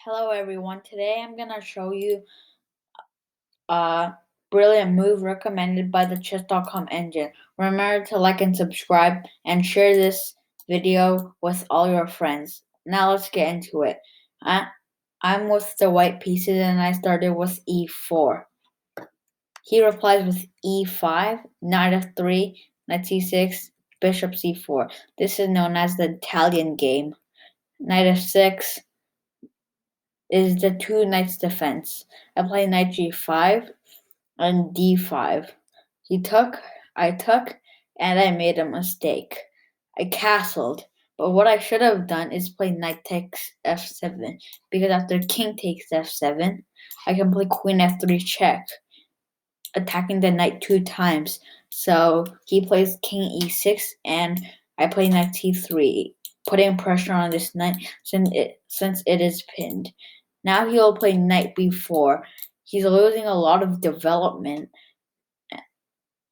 Hello everyone, today I'm gonna show you a brilliant move recommended by the chess.com engine. Remember to like and subscribe and share this video with all your friends. Now let's get into it. I'm with the white pieces and I started with e4. He replies with e5, knight f3, knight c6, bishop c4. This is known as the Italian game. Knight f6 is the two knights defense. I play knight g5 and d5. He took, I took, and I made a mistake. I castled, but what I should have done is play knight takes f7, because after king takes f7, I can play queen f3 check, attacking the knight two times. So he plays king e6, and I play knight c3, putting pressure on this knight since it is pinned. Now he will play knight b4. He's losing a lot of development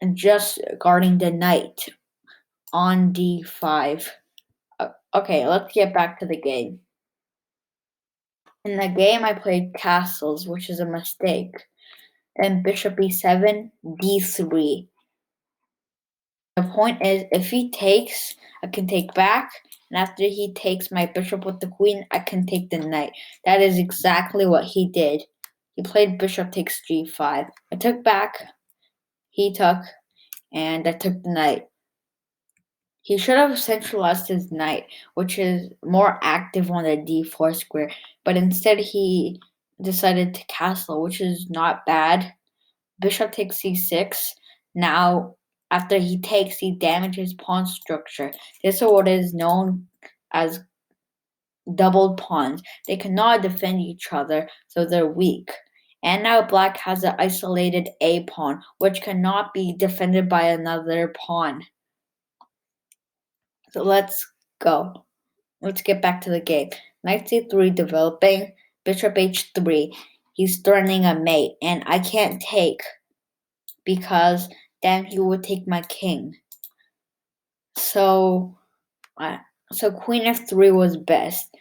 and just guarding the knight on d5. Okay, let's get back to the game. In the game, I played castles, which is a mistake. And bishop e7, d3. The point is, if he takes, I can take back. And after he takes my bishop with the queen, I can take the knight. That is exactly what he did. He played bishop takes g5. I took back, he took, and I took the knight. He should have centralized his knight, which is more active on the d4 square, but instead he decided to castle, which is not bad. Bishop takes c6. Now, after he takes, he damages pawn structure. This is what is known as doubled pawns. They cannot defend each other, so they're weak. And now black has an isolated a pawn, which cannot be defended by another pawn. So let's go. Let's get back to the game. Knight c3 developing, bishop h3. He's threatening a mate, and I can't take because then he would take my king. So queen f3 was best.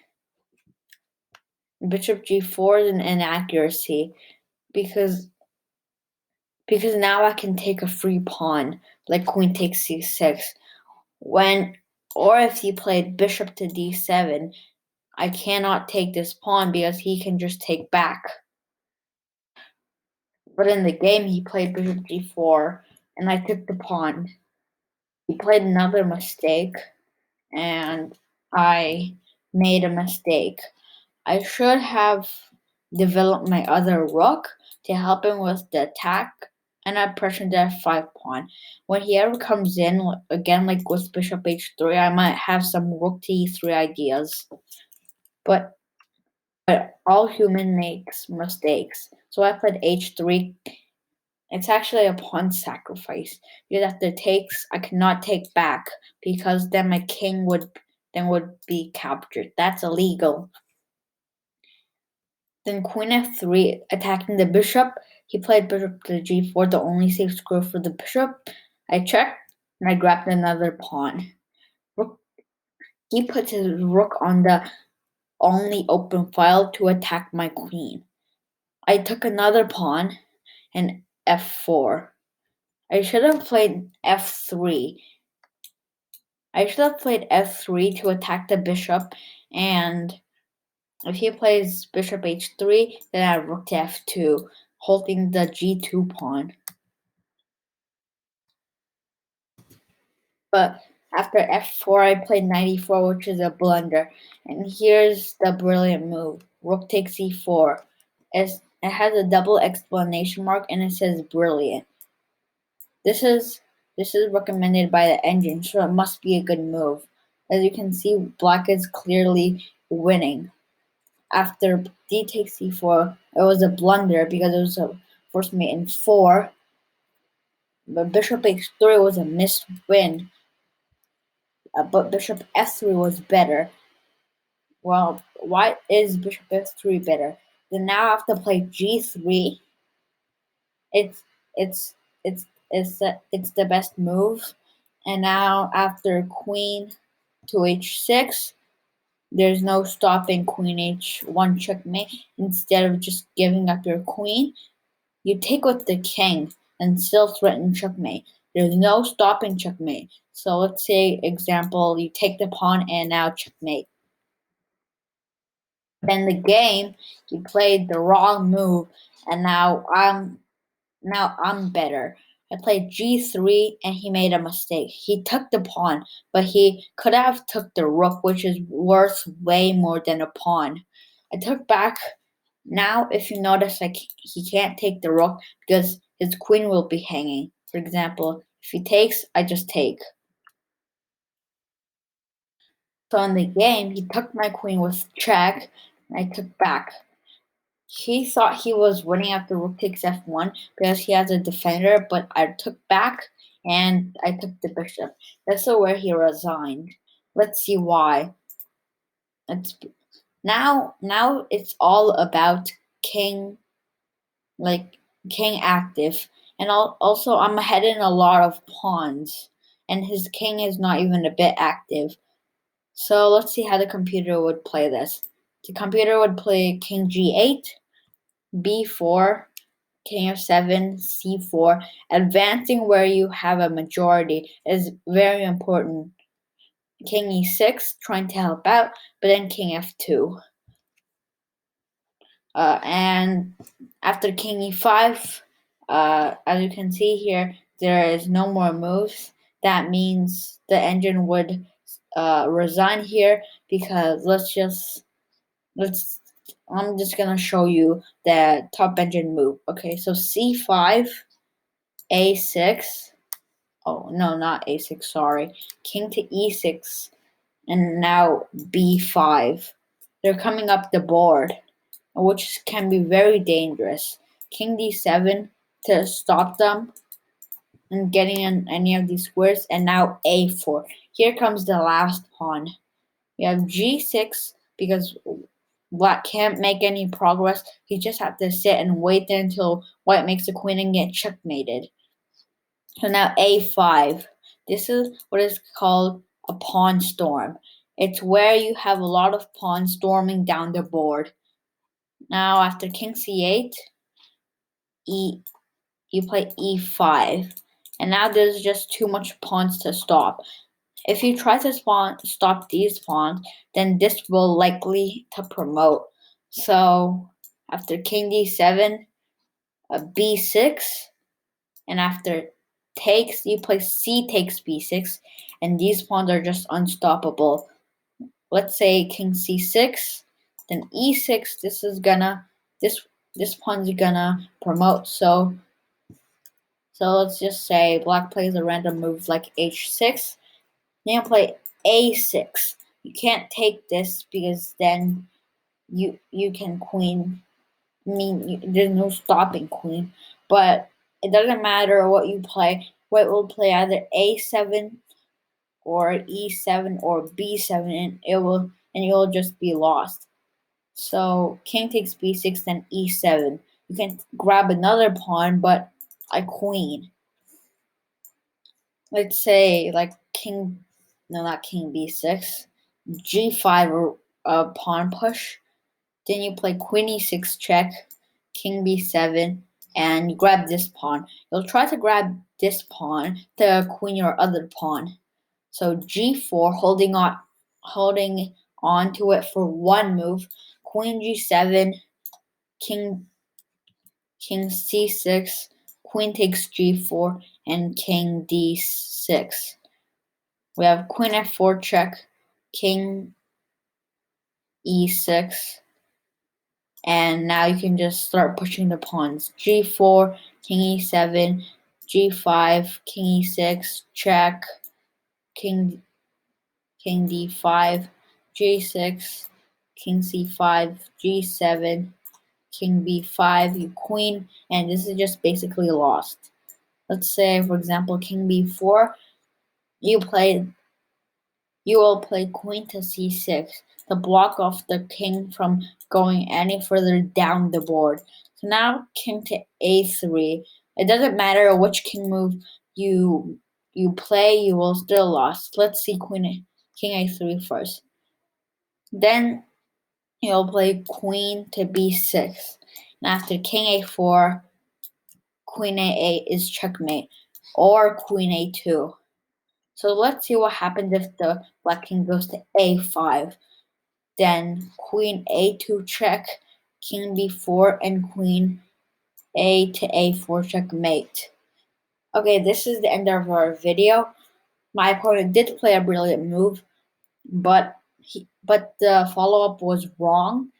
Bishop g4 is an inaccuracy because now I can take a free pawn like queen takes c6. Or if he played bishop to d7, I cannot take this pawn because he can just take back. But in the game, he played bishop g4, and I took the pawn. He played another mistake, and I made a mistake. I should have developed my other rook to help him with the attack, and I pressured the f5 pawn. When he ever comes in, again like with bishop h3, I might have some rook to e3 ideas. But all human makes mistakes. So I played h3. It's actually a pawn sacrifice. Because after takes, I cannot take back because then my king would be captured. That's illegal. Then queen f3 attacking the bishop. He played bishop to g4, the only safe square for the bishop. I checked and I grabbed another pawn. He puts his rook on the only open file to attack my queen. I took another pawn and f4. I should have played f3. I should have played f3 to attack the bishop, and if he plays bishop h3, then I have rook to f2, holding the g2 pawn. But after f4, I played knight e4, which is a blunder. And here's the brilliant move. Rook takes e4. It has a double exclamation mark, and it says brilliant. This is recommended by the engine, so it must be a good move. As you can see, black is clearly winning. After d takes c4, it was a blunder because it was a forced mate in 4. But bishop h3 was a missed win. But bishop f3 was better. Well, why is bishop f3 better? Then now I have to play g3. It's the best move. And now after queen to h6, there's no stopping queen h1 checkmate. Instead of just giving up your queen, you take with the king and still threaten checkmate. There's no stopping checkmate. So let's say, example, you take the pawn and now checkmate. In the game, you played the wrong move, and now I'm better. I played g3 and he made a mistake. He took the pawn, but he could have took the rook, which is worth way more than a pawn. I took back. Now, if you notice, like, he can't take the rook because his queen will be hanging. For example, if he takes, I just take. So in the game, he took my queen with check, and I took back. He thought he was winning after rook takes f1 because he has a defender, but I took back and I took the bishop. That's where he resigned. Let's see why. It's now it's all about king, like king active, and also I'm ahead in a lot of pawns, and his king is not even a bit active. So let's see how the computer would play this. The computer would play king g8, b4, king f7, c4. Advancing where you have a majority is very important. King e6, trying to help out, but then king f2. And after king e5, as you can see here, there is no more moves. That means the engine would resign here because I'm just gonna show you the top engine move. Okay, so c5, a6. Oh no, not a6. Sorry, king to e6, and now b5. They're coming up the board, which can be very dangerous. King d7 to stop them and getting in any of these squares, and now a4. Here comes the last pawn. We have g6 because black can't make any progress. He just has to sit and wait until white makes a queen and get checkmated. So now a5. This is what is called a pawn storm. It's where you have a lot of pawns storming down the board. Now after king c8, you play e5. And now there's just too much pawns to stop. If you try to stop these pawns, then this will likely to promote. So after king d7, b6, and after takes, you play c takes b6, and these pawns are just unstoppable. Let's say king c6, then e6. This pawn's gonna promote. So let's just say black plays a random move like h6. Then play a6. You can't take this because then you can queen. There's no stopping queen, but it doesn't matter what you play. White will play either a7 or e7 or b7, and you'll just be lost. So king takes b6, then e7. You can grab another pawn, but I queen. Let's say like not king b6, g5 or pawn push. Then you play queen e6 check, king b7, and you grab this pawn. You'll try to grab this pawn to queen your other pawn. So g4, holding on to it for one move. Queen g7, king c6, queen takes g4, and king d6. We have queen f4 check, king e6, and now you can just start pushing the pawns. g4, king e7, g5, king e6, check, king d5, g6, king c5, g7, king b5, you queen, and this is just basically lost. Let's say, for example, king b4, you will play queen to c6 to block off the king from going any further down the board. So now king to a3. It doesn't matter which king move you play, you will still lost. Let's see king a3 first. Then he'll play queen to b6. And after king a4, queen a8 is checkmate, or queen a2. So let's see what happens if the black king goes to a5. Then queen a2 check, king b4, and queen a to a4 checkmate. Okay, this is the end of our video. My opponent did play a brilliant move, but the follow-up was wrong,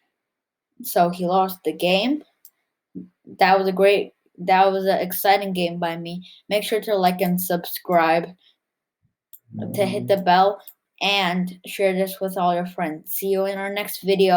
so he lost the game. That was an exciting game by me. Make sure to like and subscribe, to hit the bell, and share this with all your friends. See you in our next video.